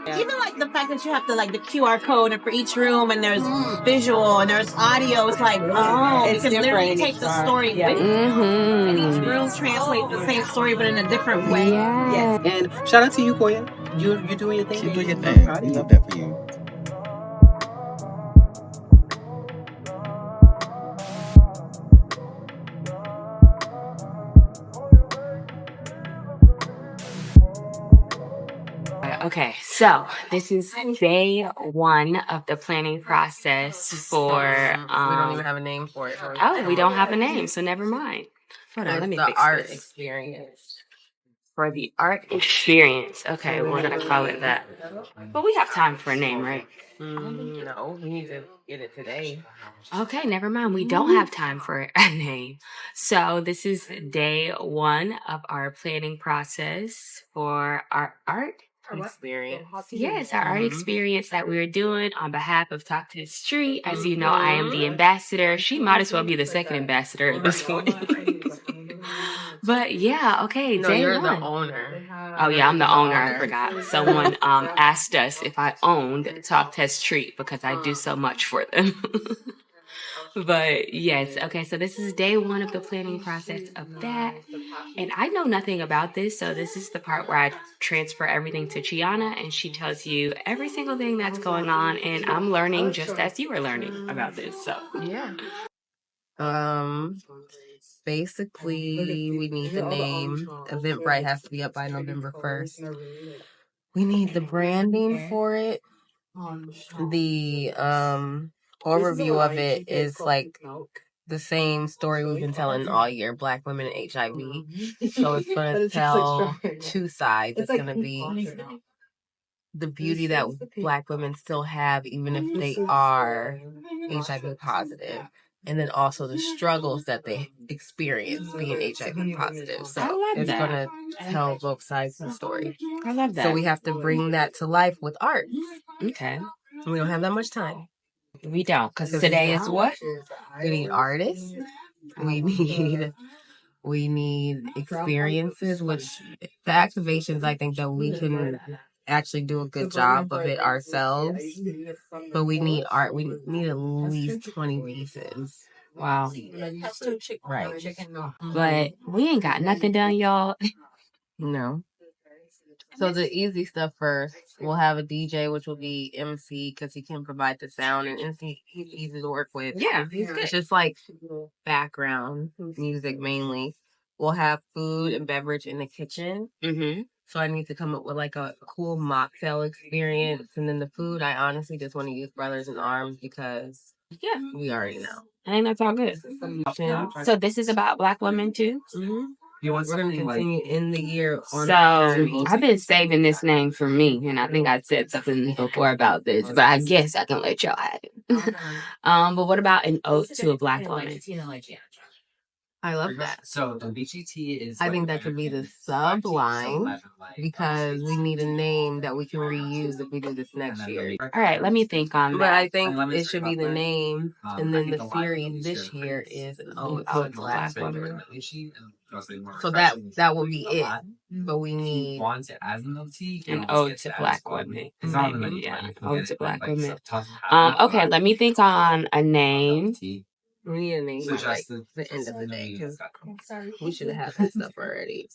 Even like the fact that you have to like the QR code and for each room and there's visual and there's audio, it's like, oh, It's you can literally different. take the story with you. And each room translates the same story but in a different way. Yeah. And shout out to you, Koiya. You're doing your thing. Keep doing your thing. We love that for you. Okay, so this is day one of the planning process for. We don't even have a name for it. Oh, we don't have a name, so never mind. Hold on, let me the fix art this. experience. For the art experience. Okay, we're gonna call it that. But we have time for a name, right? No, we need to get it today. Okay, never mind. We don't have time for a name. So this is day one of our planning process for our art Experience. Yes, our art experience that we're doing on behalf of Talk to the Street. As you know, I am the ambassador. She might as well be the second ambassador at this point. But yeah, okay, No, day you're one. the owner. Oh yeah, I'm the owner. I forgot. Someone asked us if I owned Talk Test Treat because I do so much for them. But yes, okay, so this is day one of the planning process of that. And I know nothing about this, so this is the part where I transfer everything to Chianna and she tells you every single thing that's going on, and I'm learning just as you were learning about this. So yeah. Basically, we need the name. Eventbrite has to be up by November 1st. We need the branding for it. The overview of it is like the same story we've been telling all year: Black women and HIV. So it's going to tell two sides. It's going to be the beauty that Black women still have, even if they are HIV positive. And then also the struggles that they experience being HIV positive. So it's going to tell both sides of the story. I love that. So we have to bring that to life with art. Okay. We don't have that much time. We don't, because today is what? We need artists. We need experiences, which the activations, I think that we can actually do a good job of it ourselves. But we need art. We need at least 20 pieces. Wow. Right. But we ain't got nothing done, y'all. No. So the easy stuff first. We'll have a DJ, which will be MC, because he can provide the sound, and MC, he's easy to work with. Yeah, he's good. It's just like background music mainly. We'll have food and beverage in the kitchen. Mm-hmm. So I need to come up with like a cool mocktail experience. And then the food, I honestly just want to use Brothers in Arms because we already know. And that's all good. So this is about Black women too? Mm-hmm. We're going to continue in the year on. So I've been saving this name for me, and I think I said something before about this, but I guess I can let y'all have it. But what about an ode to a Black woman? I love that. So the BGT is. I think that could be the subline because we need a name that we can reuse if we do this next year. All right, let me think on that. But I think it should be the name, and then the series this year is an ode to Black women. So that will be it. But we need an ode to Black women. Maybe, yeah, ode to Black women. Okay, let me think on a name. We need a name by like the end of the day because we should have had that stuff already.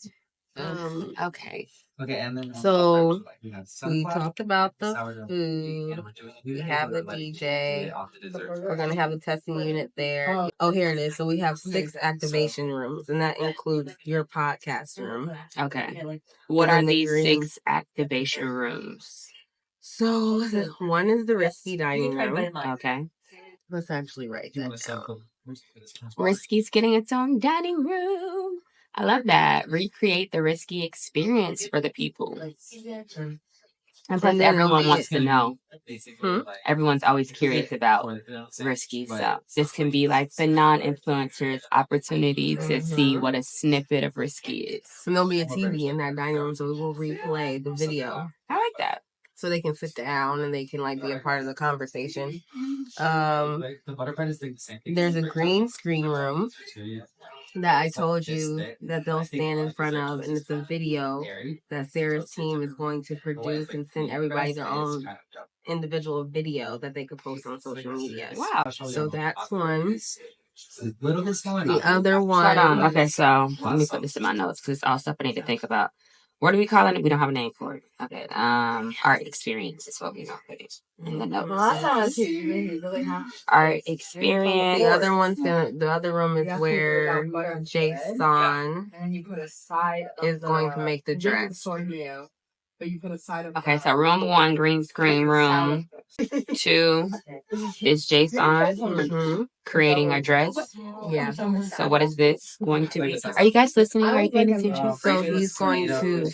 Okay. Okay, and then so we talked about the food. We have the DJ. We're gonna have a testing unit there. Oh, here it is. So we have 6 activation rooms, and that includes your podcast room. Okay. What are these 6 activation rooms? So one is the risky dining room. Okay. Let's actually write that down. Risky's getting its own dining room. I love that. Recreate the risky experience for the people. And plus, everyone wants to know. Everyone's always curious about risky stuff. This can be like the non-influencers' opportunity to see what a snippet of risky is. And there'll be a TV in that dining room, so we will replay the video. I like that. So they can sit down and they can like be a part of the conversation. There's a green screen room. that I told you that they'll stand in front of, and it's a video that Sarah's team is going to produce and send everybody their own individual video that they could post on social media. Wow. So that's one. The other one. Hold on. Okay, so let me put this in my notes because it's all stuff I need to think about. What are we calling it? We don't have a name for it. Okay. Art experience is what we're gonna put it in the notes. Art experience. The other room is where Jason is going to make the dress. Okay, so room 1, green screen room. 2 is Jason creating a dress. Yeah. So what is this going to be? Are you guys listening? Are you paying attention? So he's going to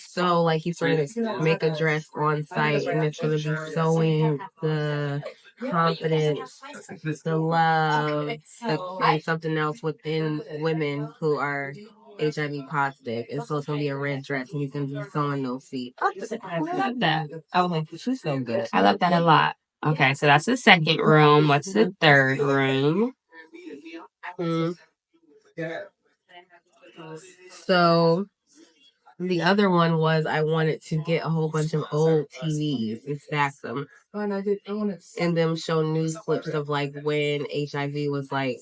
make a dress on site, and it's going to be sewing the confidence, the love, and something else within women who are HIV positive. And so it's going to be a red dress, and he's going to be sewing those feet. I love that. Oh, like, she's so good. I love that a lot. Okay, so that's the second room. What's the third room? So the other one was I wanted to get a whole bunch of old TVs and stack them, and them show news clips of like when HIV was like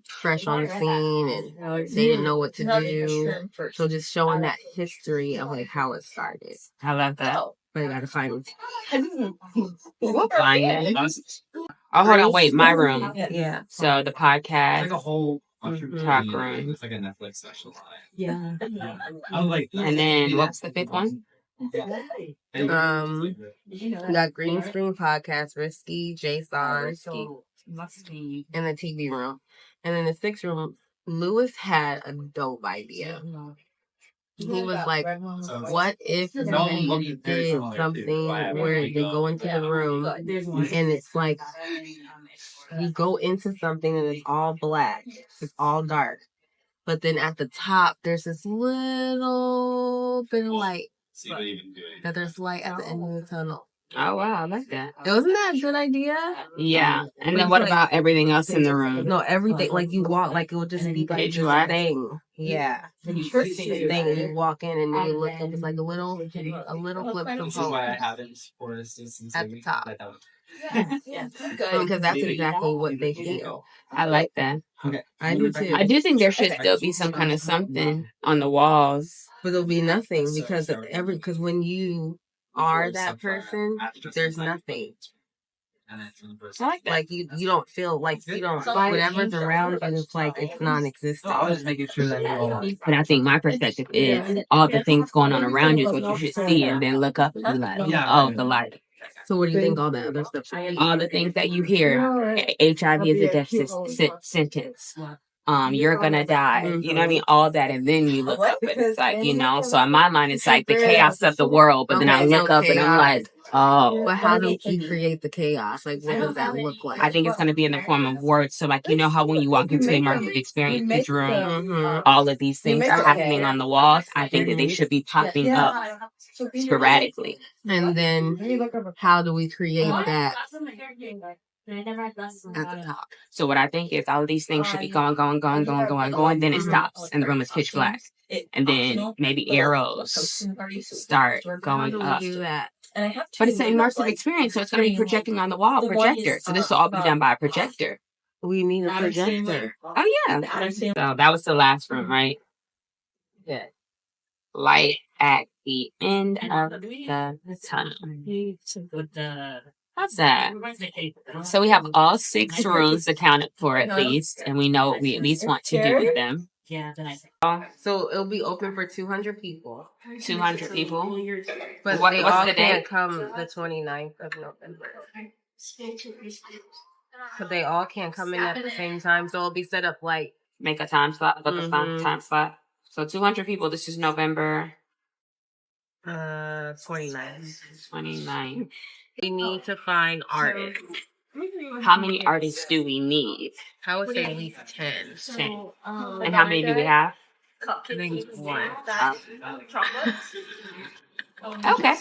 fresh on the scene and they didn't know what to do. So just showing that history of like how it started. I love that. But I gotta find it. We'll find it. Oh, hold on. Wait, my room. Yeah. So the podcast. Like a whole talk room. It's like a Netflix special. Yeah. And then what's the fifth one? We got Green Screen Podcast, Risky, Jason, in the TV room. And in the sixth room, Lewis had a dope idea. He was like, what if we did something where they go into the room and it's like, you go into something and it's all black, it's all dark. But then at the top, there's this little bit of light. That there's light at the end of the tunnel. Oh, wow. I like that. Wasn't that a good idea? Yeah. And then what about everything else in the room? No, everything. Like you walk, like it would just be like this thing. Yeah. This thing, and you walk in and you look and it's like a little flip component at the top. Because that's exactly what they feel. I like that. Okay. I do too. I do think there should still be some kind of something on the walls. But there'll be nothing because when you are that person, there's nothing. I like that. Like you don't feel like you don't whatever's around you. It's like it's non-existent. I was just making sure that you all. But I think my perspective is all the things going on around you is what you should see, and then look up and be like, oh, the light. So what do you think all that other stuff? All the things that you hear. HIV is a death sentence. You're gonna die. You know what I mean? All that, and then you look up and it's like, you know. So in my mind, it's like the chaos of the world. But then I look up and I'm like, oh. But how do you create the chaos? Like, what does that look like? I think it's gonna be in the form of words. So like, you know how when you walk into the immersive experience each room, all of these things are happening on the walls. I think that they should be popping up sporadically. And then how do we create that at the top? So what I think is all of these things should be going. Then it stops and the room is pitch black. And then maybe arrows start going up. But it's an immersive experience, so it's going to be projecting on the wall, projector. So this will all be done by a projector. We need a projector. Oh, yeah. So that was the last room, right? Yeah. Light at the end of the tunnel. How's that? So we have all 6 rooms accounted for at least, and we know what we at least want to do with them. So it'll be open for 200 people. 200 people. But What's they all the can't date? come the 29th of November. So they all can't come in at the same time. So it'll be set up like Make a time slot. Book a time slot. So 200 people. This is November 29th. 29th. We need to find artists. How many artists do we need? I would say at least 10. 10. And how many do we have? I think 1. Okay.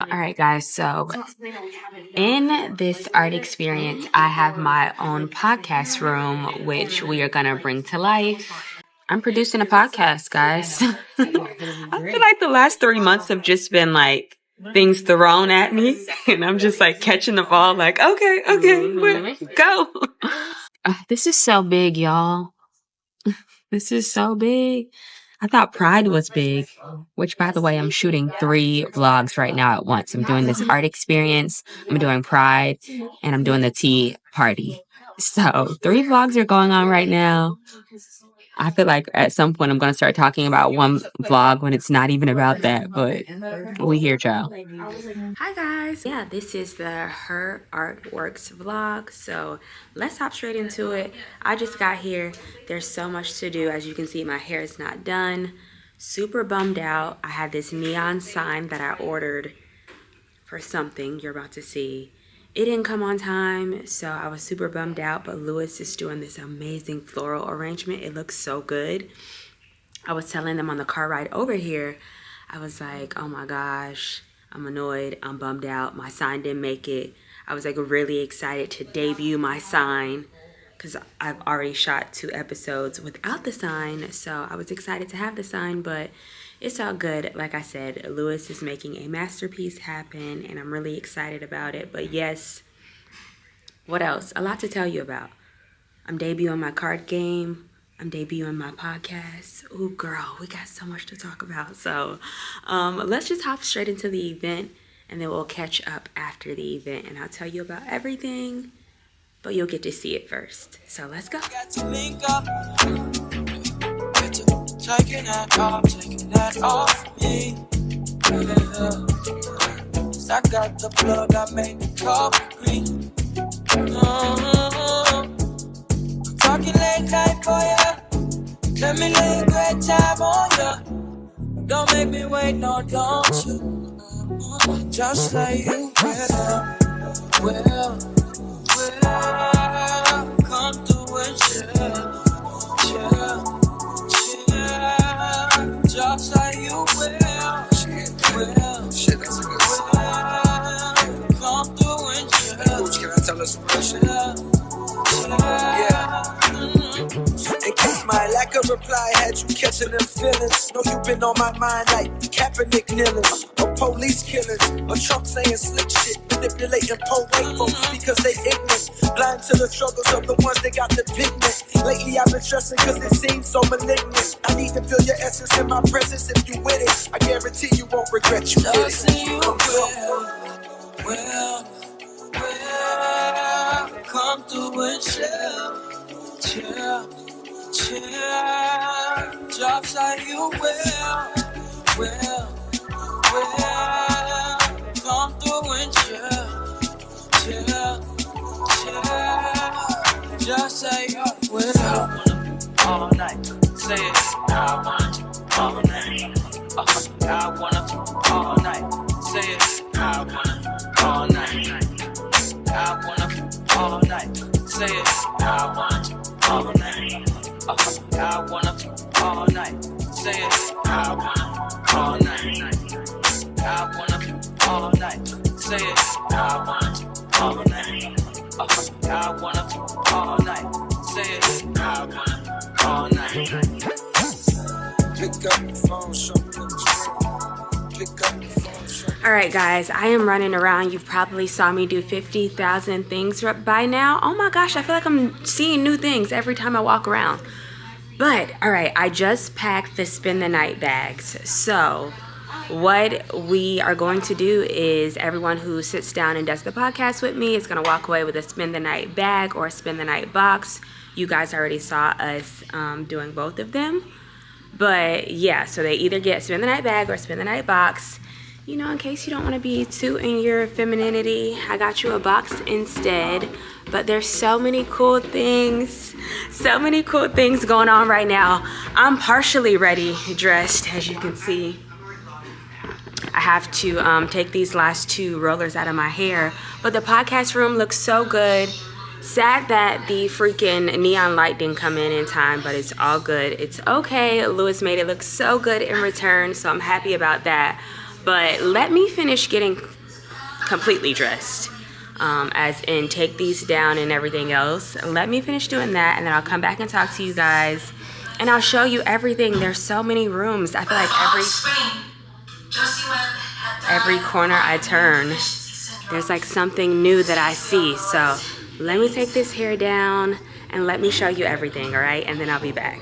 All right, guys. So in this art experience, I have my own podcast room, which we are going to bring to life. I'm producing a podcast, guys. I feel like the last 3 months have just been like things thrown at me, and I'm just like catching the ball, like, okay, go. This is so big, y'all. This is so big. I thought Pride was big, which, by the way, I'm shooting 3 vlogs right now at once. I'm doing this art experience, I'm doing Pride, and I'm doing the tea party. So 3 vlogs are going on right now. I feel like at some point I'm going to start talking about one vlog when it's not even about that, but we here, child. Hi guys. Yeah, this is the Her Artworks vlog. So let's hop straight into it. I just got here. There's so much to do. As you can see, my hair is not done. Super bummed out. I had this neon sign that I ordered for something you're about to see. It didn't come on time, so I was super bummed out, but Lewis is doing this amazing floral arrangement. It looks so good. I was telling them on the car ride over here, I was like, oh my gosh, I'm annoyed, I'm bummed out, my sign didn't make it. I was like really excited to debut my sign because I've already shot 2 episodes without the sign, so I was excited to have the sign, but it's all good. Like I said, Lewis is making a masterpiece happen, and I'm really excited about it. But yes, what else? A lot to tell you about. I'm debuting my card game. I'm debuting my podcast. Ooh, girl, we got so much to talk about. So let's just hop straight into the event, and then we'll catch up after the event, and I'll tell you about everything, but you'll get to see it first. So let's go. Taking that off me. I got the plug, I made the cup green. Talking late night for ya. Let me lay a great time on ya. Don't make me wait, no, don't you? Just like you will. Come through and chill. Just like you will. Shit, that's a good song. Come through and chill. Can I tell us some shit? Yeah. In case my lack of reply had you catching them feelings. Know you been on my mind like Kaepernick kneelings, or police killings, or Trump saying slick shit, manipulating poor white folks because they ignorant, blind to the struggles of the ones that got the pigment. Lately I've been stressing cause it seems so malignant. I need to feel your essence in my presence. If you with it, I guarantee you won't regret you did it. You will come through and chill. Drops like you will come through and chill. Just say you will. I want all night. Say it. I want all night. I want all night. Say it. I want all night. I want all night. Say it. I want all night. I want all night. Say it. I want all night. I want all night. Say it. I want all night. I want all night. Say it. I want all night. Pick up the phone, show me the truth. Pick up the phone, show me. All right, guys, I am running around. You've probably saw me do 50,000 things by now. Oh my gosh, I feel like I'm seeing new things every time I walk around. But, all right, I just packed the spend the night bags. So what we are going to do is everyone who sits down and does the podcast with me is going to walk away with a spend the night bag or a spend the night box. You guys already saw us doing both of them. But yeah, so they either get spend the night bag or spend the night box. You know, in case you don't want to be too in your femininity, I got you a box instead. But there's so many cool things going on right now. I'm partially ready, dressed, as you can see. I have to take these last 2 rollers out of my hair. But the podcast room looks so good. Sad that the freaking neon light didn't come in time, but it's all good. It's okay. Louis made it look so good in return, so I'm happy about that. But let me finish getting completely dressed, as in take these down and everything else. Let me finish doing that, and then I'll come back and talk to you guys, and I'll show you everything. There's so many rooms. I feel like every corner I turn, there's like something new that I see. So let me take this hair down and let me show you everything, all right? And then I'll be back.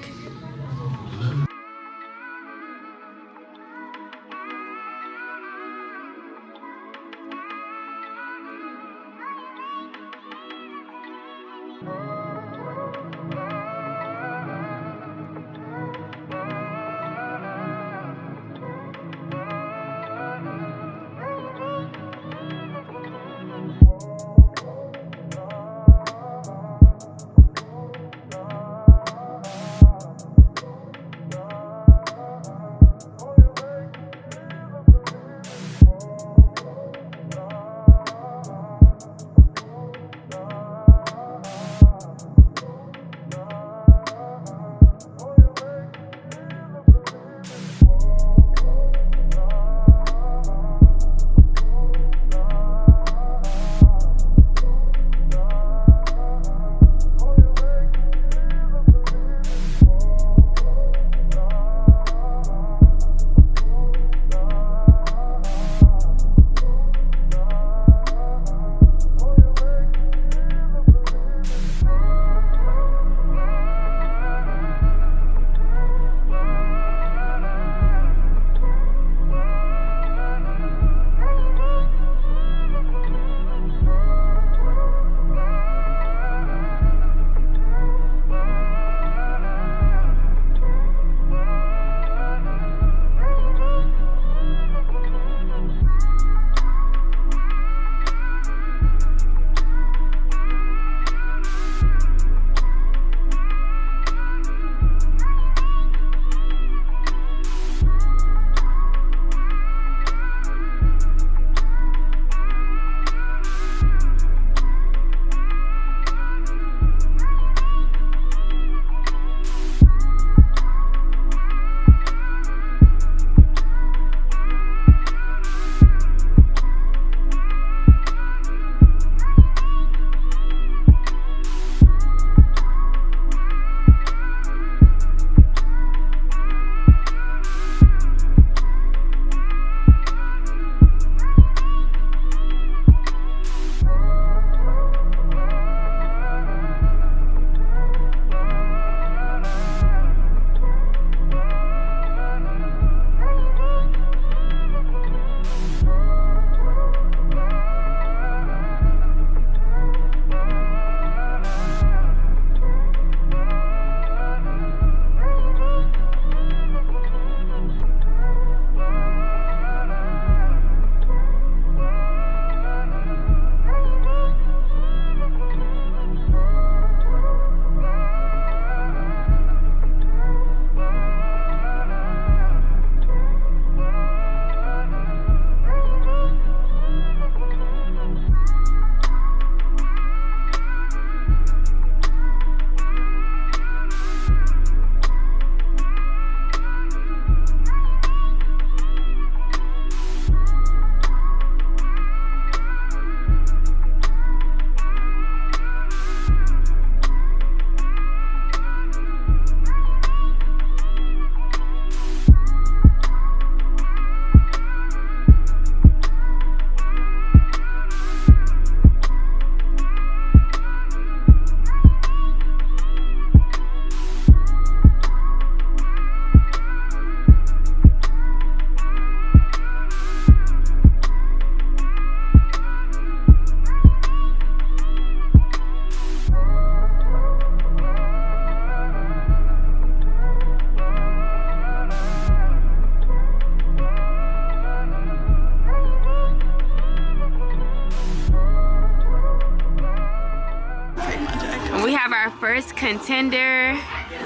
first contender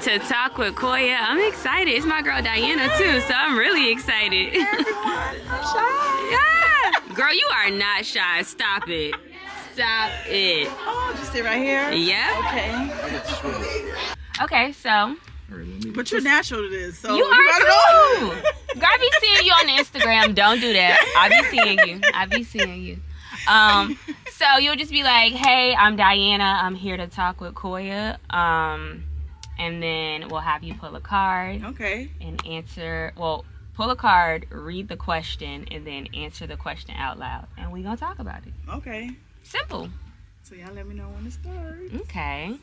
to talk with Koiya. I'm excited. It's my girl Diana too, so I'm really excited. Hey everyone, I'm shy. Yeah. Girl, you are not shy. Stop it. Stop it. Oh, just sit right here? Yep. Okay. Okay, so. But you're natural to this, so You are too. Girl, I be seeing you on the Instagram. Don't do that. I be seeing you. So you'll just be like, hey, I'm Diana. I'm here to talk with Koiya. And then we'll have you pull a card. Okay. And answer. Well, pull a card, read the question, and then answer the question out loud. And we gonna talk about it. Okay. Simple. So y'all let me know when to start. Okay.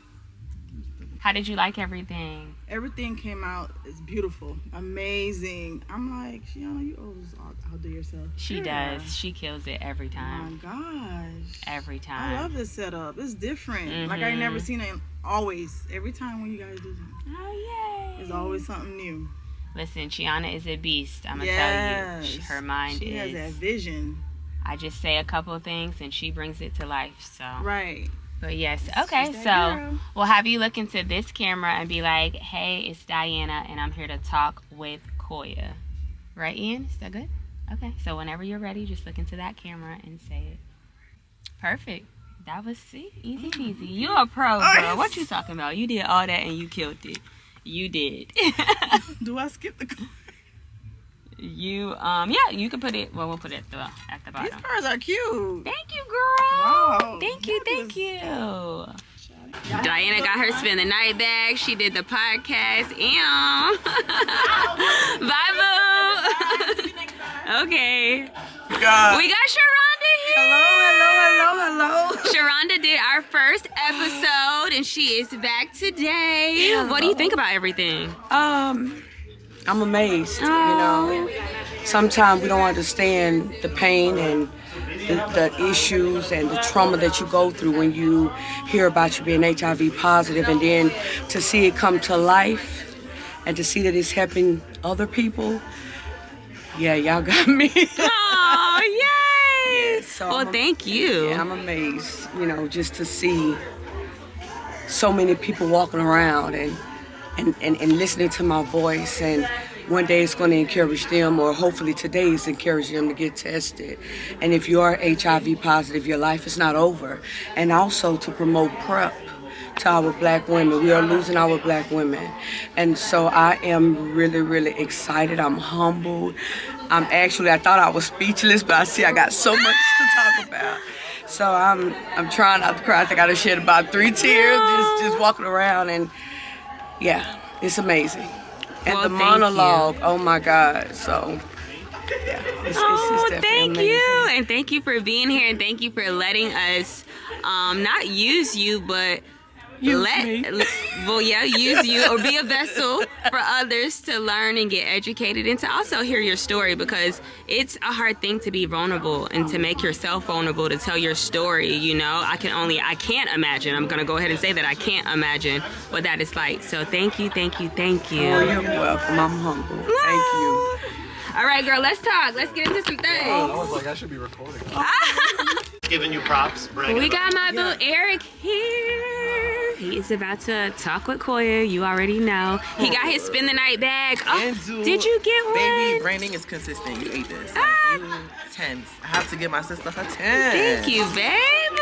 How did you like everything? Everything came out. It's beautiful. Amazing. I'm like, Chianna, you always outdo yourself. She does. She kills it every time. Oh my gosh. Every time. I love this setup. It's different. Like I ain't never seen it always. Every time when you guys do something. Oh, yay. There's always something new. Listen, Chianna is a beast. I'm going to tell you. Her mind she has that vision. I just say a couple of things and she brings it to life. So. Right. But yes, okay, so we'll have you look into this camera and be like, hey, it's Diana, and I'm here to talk with Koiya. Right, Ian? Is that good? Okay, so whenever you're ready, just look into that camera and say it. Perfect. That was, easy peasy. You a pro, girl. What you talking about? You did all that and you killed it. You did. Do I skip the card? You, you can put it, well, we'll put it at the bottom. These cards are cute. Thank you, girl. Wow. Thank you. Diana got her spend the night bag. She did the podcast. Bye, boo. Okay. God. We got Sharonda here. Hello. Sharonda did our first episode, and she is back today. Hello. What do you think about everything? I'm amazed, you know. Sometimes we don't understand the pain and the issues and the trauma that you go through when you hear about you being HIV positive, and then to see it come to life and to see that it's helping other people. Yeah, y'all got me. Oh, yay! Yeah, so well, thank you. Yeah, I'm amazed, you know, just to see so many people walking around and listening to my voice, and one day it's going to encourage them, or hopefully today is encouraging them to get tested. And if you are HIV positive, your life is not over. And also to promote PrEP to our black women. We are losing our black women. And so I am really, really excited. I'm humbled. I thought I was speechless, but I see I got so much to talk about. So I'm trying not to cry. I think I done shed about 3 tears just walking around, and yeah, it's amazing. And well, the monologue, oh my God. So, yeah, it's definitely thank amazing. you. And thank you for being here, and thank you for letting us not use you, but use you, or be a vessel for others to learn and get educated, and to also hear your story, because it's a hard thing to be vulnerable and to make yourself vulnerable, to tell your story, you know. I can't imagine. I'm gonna go ahead and say that I can't imagine what that is like. So thank you. Oh, you're welcome. I'm humble. Thank you. All right, girl, let's talk. Let's get into some things. I was like, I should be recording. Giving you props. We got my boo Eric here. He is about to talk with Koiya. You already know. He got his spend the night bag. Oh, did you get one? Baby, branding is consistent. You ate this. You 10s. I have to give my sister her 10. Thank you, babe.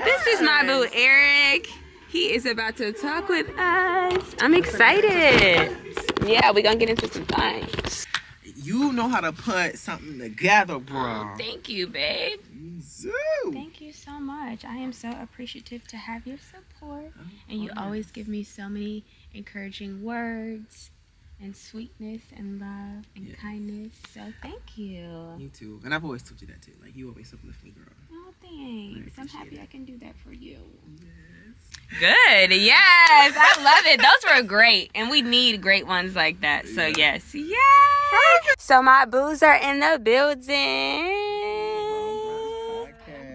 This is my boo Eric. He is about to talk with us. I'm excited. Yeah, we're gonna get into some things. You know how to put something together, bro. Thank you, babe. Zoo. Thank you so much. I am so appreciative to have your support. And you always give me so many encouraging words and sweetness and love and kindness. So thank you. You too. And I've always told you that too. Like, you always uplift me, girl. Oh, thanks. I'm happy I can do that for you. Yes. Good. Yes. I love it. Those were great. And we need great ones like that. So yes. Yay. So my boos are in the building.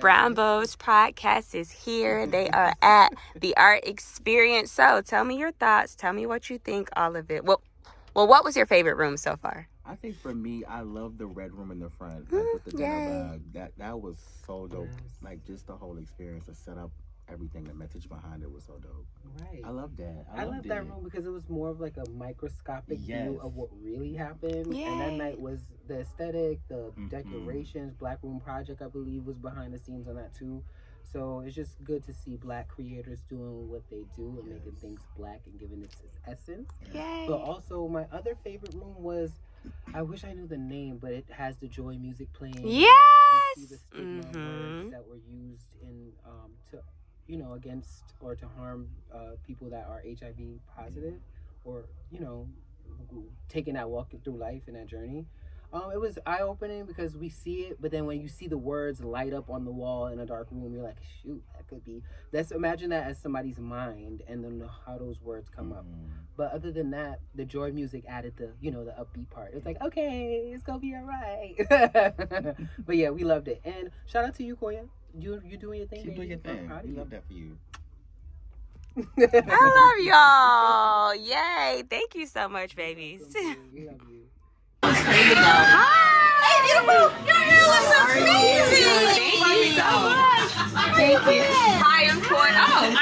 Brown Bows Podcast is here. They are at the art experience. So tell me your thoughts. Tell me what you think, all of it. Well, what was your favorite room so far? I think for me, I love the red room in the front, like with the dinner bag. That was so dope. Like, just the whole experience, the setup, everything, the message behind it was so dope. Right. I love that. I love that room because it was more of like a microscopic view of what really happened. Yay. And that night was the aesthetic, the decorations. Black Room Project, I believe, was behind the scenes on that too. So it's just good to see Black creators doing what they do and making things Black and giving it its essence. Yay. But also, my other favorite room was, I wish I knew the name, but it has the joy music playing. Yes. You see the stigma words that were used in to, you know, against or to harm people that are HIV positive, or, you know, taking that walk through life and that journey. It was eye-opening because we see it, but then when you see the words light up on the wall in a dark room, you're like, shoot, that could be. Let's imagine that as somebody's mind, and then how those words come up. But other than that, the joy music added the, you know, the upbeat part. It's like, okay, it's gonna be all right. But yeah, we loved it. And shout out to you, Koiya. You doing your thing. Keep doing your thing. We love that for you. I love y'all. Yay. Thank you so much, babies. We love you. Hi. Hey, beautiful. Your hair looks amazing. Thank you so much. Thank you. Hi, I'm Koiya. Oh,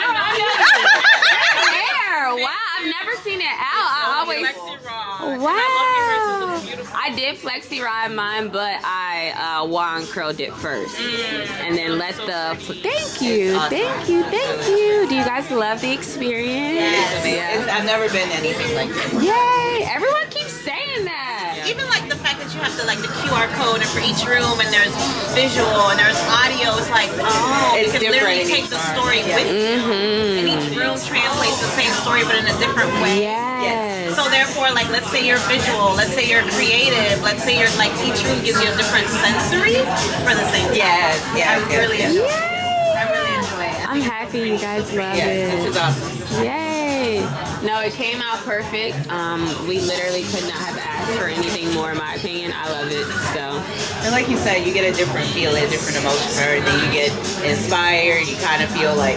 hair. Wow, I've never seen it out. I always. Wow. I did flexi ride mine, but I wand curled it first, and then let the. Thank you. Do you guys love the experience? Yes. I've never been to anything like this. Yay! Everyone keeps saying that. Even like the fact that you have the QR code and for each room, and there's visual and there's audio. It's like, oh, It's you can literally different in take each the part. story with you, and each room translates the same story but in a different way. Yes. So therefore, like, let's say you're visual, let's say you're creative, let's say you're like, each room gives you a different sensory for the same time. I really enjoy it. I'm happy you guys love it. This is awesome. Yay! No, it came out perfect. We literally could not have asked for anything more, in my opinion. I love it. So, And like you said, you get a different feeling, a different emotion from everything. You get inspired. You kind of feel like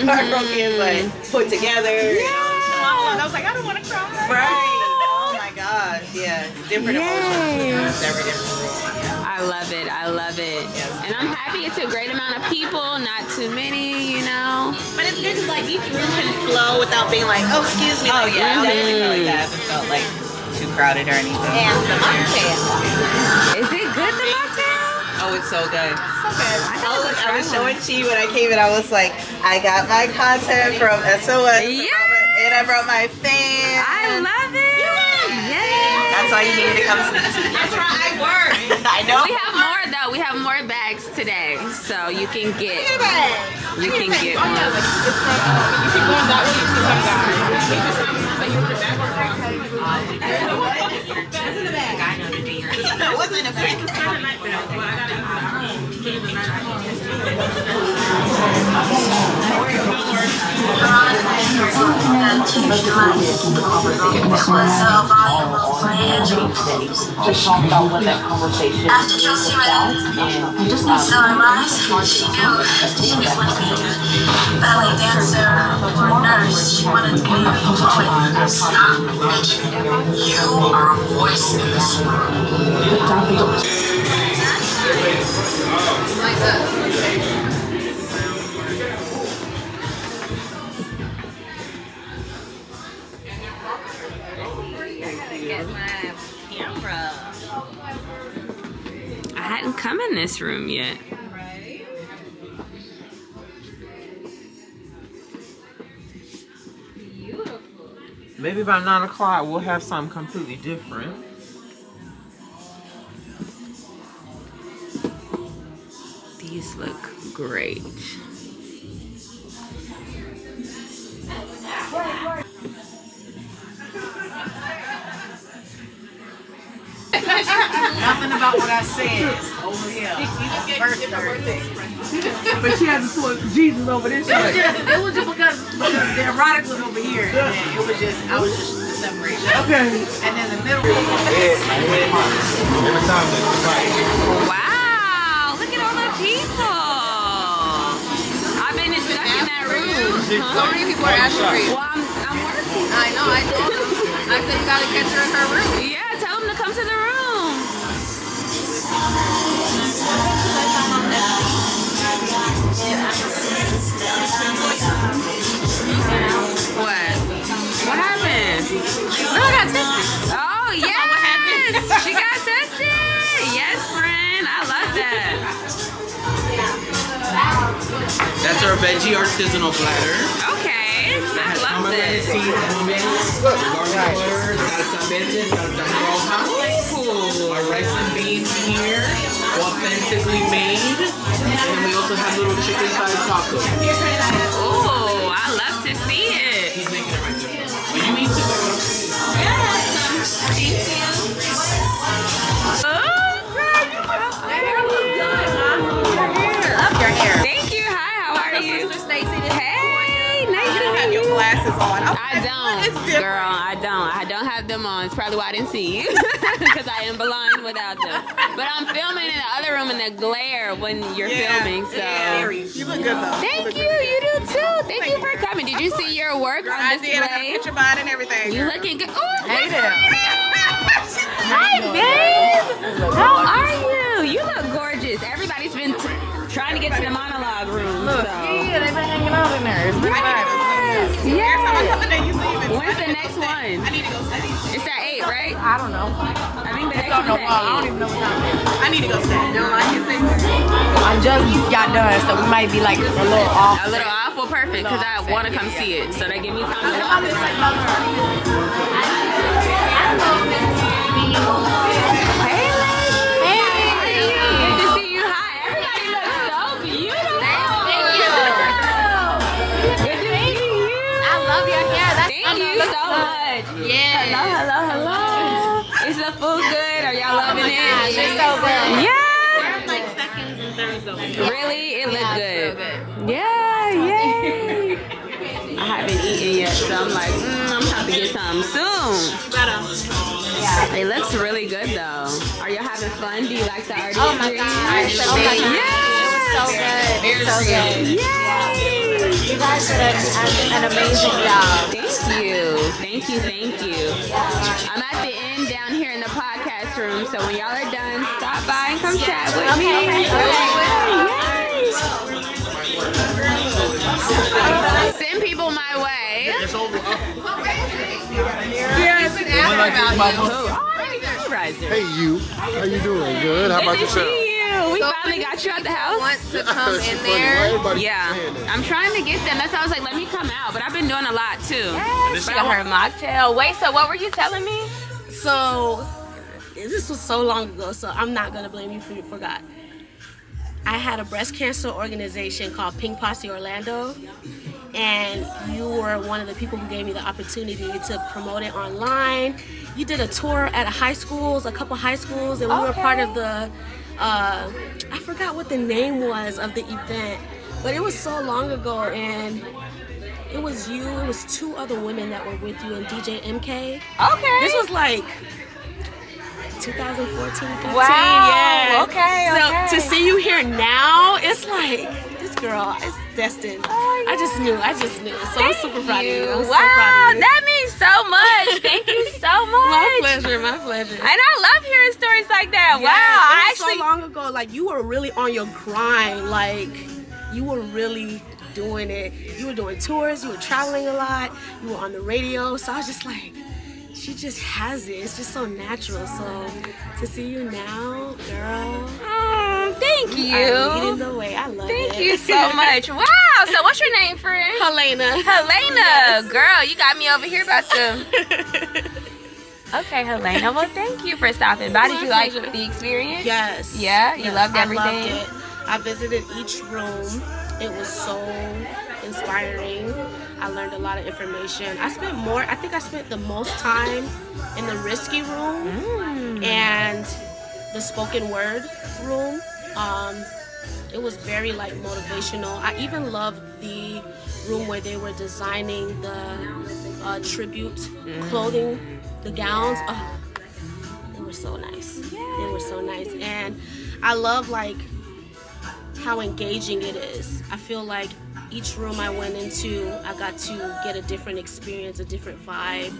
heartbroken, but put together. I was like, I don't want to cry. Right. Oh my gosh. Yeah. Different emotions. Every different room. I love it. I love it. Yes. And I'm happy it's a great amount of people, not too many, you know. But it's good because like each room can flow without being like, oh, excuse me. Oh like, yeah. I definitely felt like that. I haven't felt like too crowded or anything. And the mocktail. Is it good, the mocktail? Oh, it's so good. So good. I was showing Chi when I came in. I was like, I got my content from SOS. Yeah. And I brought my fan. I love it. That's why you needed to come to this. That's right, I work. I know. We have more though. We have more bags today, so you can get. You can get one. You can go that way. You see some guy. What's in the bag? Just talk about what that conversation After Chelsea read I just need to tell her lies. She knew she was going to be a ballet dancer or nurse. She wanted to be a poet. Stop bitching. You are a voice in this world. I hadn't come in this room yet. Maybe by 9 o'clock we'll have something completely different. These look great. Nothing about what I said over here. But she had to put Jesus over this. It was just because the erotic was over here. And it was just, I was just the separation. Okay. And then the middle. Wow, look at all the people. I've been stuck in that room. So many people are asking for you. Well, I'm working. I know, I told them. I said you gotta catch her in her room. Yeah, tell them to come to the room. What? What happened? No, I got tested. Oh, yes! She got tested! Yes, friend. I love that. veggie artisanal platter. Okay, I love Pomegranate this. seeds, hummus, garlic butter, salsa verde, salsa roja. Cool. Our rice and beans here, authentically made. And we also have little chicken thigh tacos. Oh, I love to see it. He's making it right there. Well, you eat it. Thank you. Love your hair. Thank you. Hi, how are you? Sister Stacy, Hey, nice you to don't have meet your you. glasses on. I don't, girl. I don't have them on. It's probably why I didn't see you, because I am blind without them. But I'm filming in the other room in the glare when you're filming. So You look good though. thank you. You do too. Thank you for coming. Did you see your work on I did. I got a display? picture body and everything. You looking good. Oh, Hey there. hi, babe. How are you? You look gorgeous. Everybody's been trying to get to the monologue room. Look, so. yeah, they've been hanging out in there. It's been Yes. Every time I come in there, you leaving. When's the next one? I need to go study. It's at 8, right? I don't know. I think the next I one's don't at 8. even know what time it is. I need to go study. You don't like it, I just got done, so we might be like a little off. A little off? Well, perfect, because I want to come see it. So they give me time to I'm walk. just like, Mother. Hey, lady. Good to see you. Hi. Everybody looks so beautiful. Thank you. Good to see you. I love your hair. Thank you so much. Yeah. Hello. Is the food good? Are y'all loving it? It's so good. Yeah. There's like seconds and thirds over here. Really? It looked good. Yeah, yay. I haven't eaten yet, so I'm like, I'm gonna have to get some soon. Yeah. It looks really good though. Are y'all having fun? Do you like the art? Oh my gosh. Oh my God. It was so good. Very so good. Yay. You guys did an amazing job. Thank you. Thank you. Thank you. I'm at the end down here in the podcast room, so when y'all are done, stop by and come chat with me. Yay. Send people my way. Hey, you. How you doing? Good. How about Good to yourself? see you. We finally got you at the house. Wants to come She's in funny. there. Everybody Yeah, saying that. I'm trying to get them. That's why I was like, let me come out. But I've been doing a lot too. She got her mocktail. Wait, so what were you telling me? So, this was so long ago, so I'm not gonna blame you for you forgot. I had a breast cancer organization called Pink Posse Orlando, and you were one of the people who gave me the opportunity to promote it online. You did a tour at a couple high schools, and we were part of the, I forgot what the name was of the event, but it was so long ago, and it was you, it was 2 other women that were with you, and DJ MK. Okay. This was like 2014, 15, Wow. yeah. Okay, okay. So to see you here now, it's like, this girl is destined. Oh, yeah. I just knew. So I'm super proud of you. I'm so Wow, proud of you. that means so much. Thank you so much. My pleasure. And I love hearing stories like that. Yes, Wow, I it was actually. so long ago, like you were really on your grind. Like you were really doing it. You were doing tours, you were traveling a lot, you were on the radio. So I was just like, she just has it. It's just so natural. So to see you now, girl. Thank you. I'm leading the way. I love it. Thank you so much. Wow. So what's your name, friend? Helena. Helena. Girl, you got me over here about to. Okay, Helena. Well, thank you for stopping by. Did you like the experience? Yes. Yeah? You loved everything? I loved it. I visited each room. It was so inspiring. I learned a lot of information. I think I spent the most time in the risky room and the spoken word room. It was very like motivational. I even loved the room where they were designing the tribute clothing, the gowns. Oh, they were so nice. They were so nice. And I love like how engaging it is. I feel like each room I went into, I got to get a different experience, a different vibe.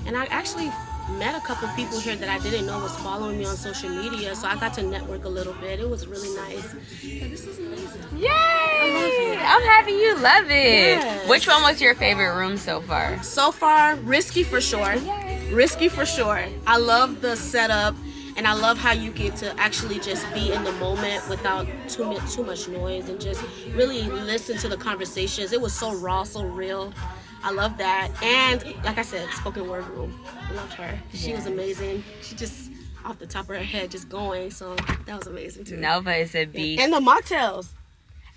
And I actually met a couple people here that I didn't know was following me on social media, so I got to network a little bit. It was really nice. Yeah, this is amazing. Yay! I love it. I'm happy you love it. Yes. Which one was your favorite room so far? So far, risky for sure. Risky for sure. I love the setup And I love how you get to actually just be in the moment without too much noise and just really listen to the conversations. It was so raw, so real. I love that. And like I said, spoken word room. I loved her. She was amazing. She just off the top of her head just going. So that was amazing too. Nova is a beast. And the mocktails.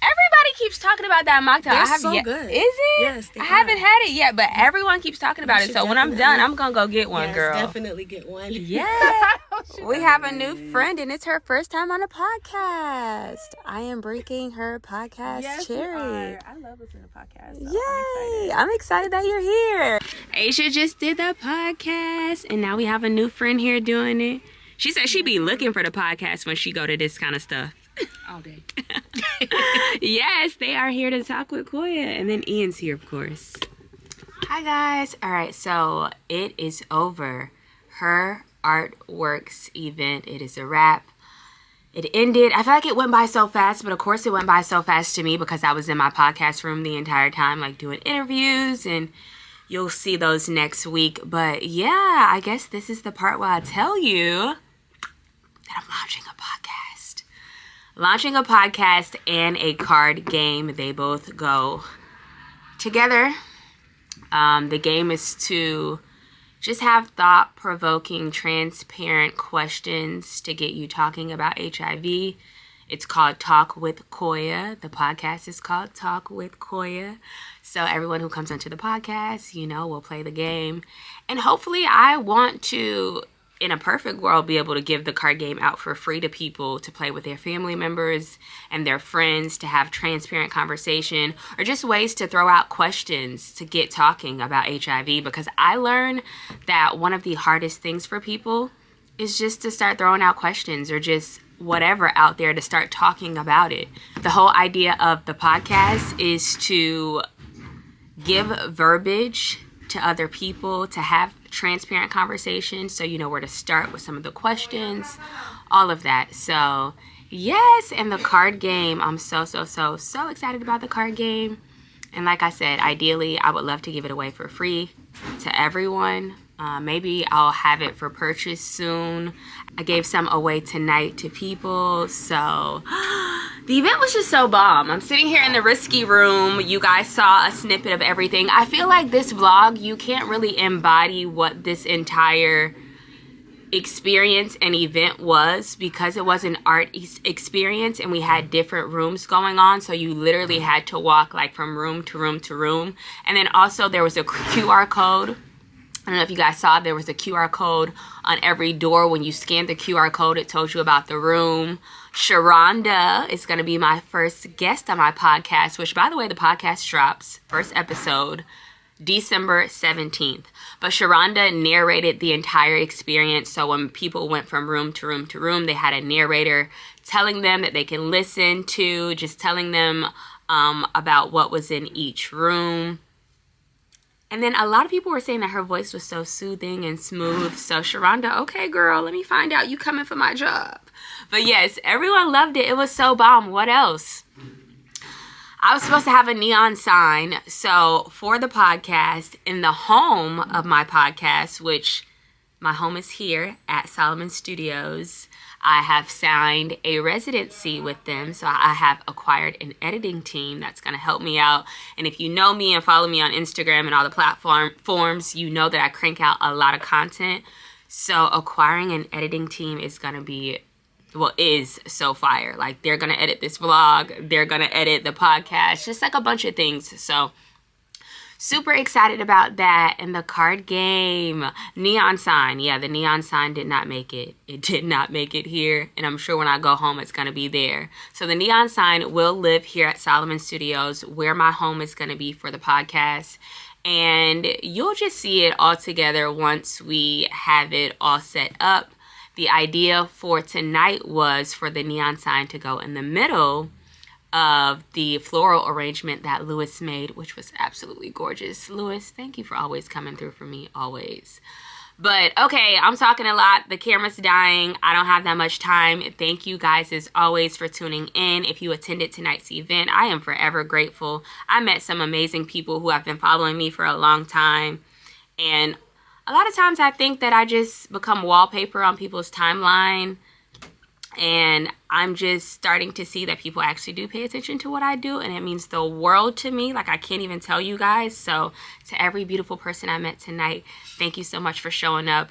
Everybody keeps talking about that mocktail. They're so good. Is it? Yes, I haven't had it yet, but everyone keeps talking about it. So when I'm done, I'm gonna go get one, yes, girl. Definitely get one. Yeah. We have a new friend, and it's her first time on a podcast. I am breaking her podcast cherry. I love listening to podcasts. So Yay! I'm excited that you're here. Aisha just did the podcast, and now we have a new friend here doing it. She said she be looking for the podcast when she go to this kind of stuff. All day. Yes, they are here to talk with Koiya, and then Ian's here, of course. Hi guys. All right, so it is over. Her Artworks event. It is a wrap. It ended. I feel like it went by so fast, but of course it went by so fast to me because I was in my podcast room the entire time, like doing interviews, and you'll see those next week. But yeah, I guess this is the part where I tell you that I'm launching a podcast. Launching a podcast and a card game. They both go together. The game is to just have thought-provoking, transparent questions to get you talking about HIV. It's called Talk with Koiya. The podcast is called Talk with Koiya. So everyone who comes onto the podcast, you know, will play the game. And hopefully I want to, in a perfect world, be able to give the card game out for free to people to play with their family members and their friends, to have transparent conversation, or just ways to throw out questions to get talking about HIV. Because I learned that one of the hardest things for people is just to start throwing out questions or just whatever out there to start talking about it. The whole idea of the podcast is to give verbiage to other people, to have transparent conversations so you know where to start with some of the questions, all of that. So yes, and the card game, I'm so excited about the card game. And like I said, ideally I would love to give it away for free to everyone. Maybe I'll have it for purchase soon. I gave some away tonight to people. So the event was just so bomb. I'm sitting here in the risky room. You guys saw a snippet of everything. I feel like this vlog, you can't really embody what this entire experience and event was, because it was an art experience and we had different rooms going on. So you literally had to walk like from room to room to room. And then also there was a QR code. I don't know if you guys saw, there was a QR code on every door. When you scanned the QR code, it told you about the room. Sharonda is going to be my first guest on my podcast, which, by the way, the podcast drops, first episode, December 17th. But Sharonda narrated the entire experience. So when people went from room to room to room, they had a narrator telling them that they can listen to, just telling them about what was in each room. And then a lot of people were saying that her voice was so soothing and smooth. So Sharonda, okay, girl, let me find out you coming for my job. But yes, everyone loved it. It was so bomb. What else? I was supposed to have a neon sign. So for the podcast, in the home of my podcast, which my home is here at Soliman Studios, I have signed a residency with them. So I have acquired an editing team that's going to help me out. And if you know me and follow me on Instagram and all the platforms, you know that I crank out a lot of content. So acquiring an editing team is going to be, well, is so fire. Like, they're going to edit this vlog. They're going to edit the podcast. Just like a bunch of things. So super excited about that. And the card game, neon sign. Yeah, the neon sign did not make it. It did not make it here. And I'm sure when I go home, it's going to be there. So the neon sign will live here at Soliman Studios, where my home is going to be for the podcast. And you'll just see it all together once we have it all set up. The idea for tonight was for the neon sign to go in the middle of the floral arrangement that Lewis made, which was absolutely gorgeous. Lewis, thank you for always coming through for me, always. But okay, I'm talking a lot. The camera's dying. I don't have that much time. Thank you guys as always for tuning in. If you attended tonight's event, I am forever grateful. I met some amazing people who have been following me for a long time. And a lot of times I think that I just become wallpaper on people's timeline, and I'm just starting to see that people actually do pay attention to what I do, and it means the world to me. Like, I can't even tell you guys. So to every beautiful person I met tonight, thank you so much for showing up.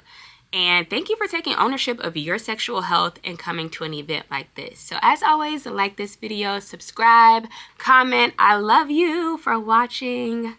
And thank you for taking ownership of your sexual health and coming to an event like this. So as always, like this video, subscribe, comment. I love you for watching.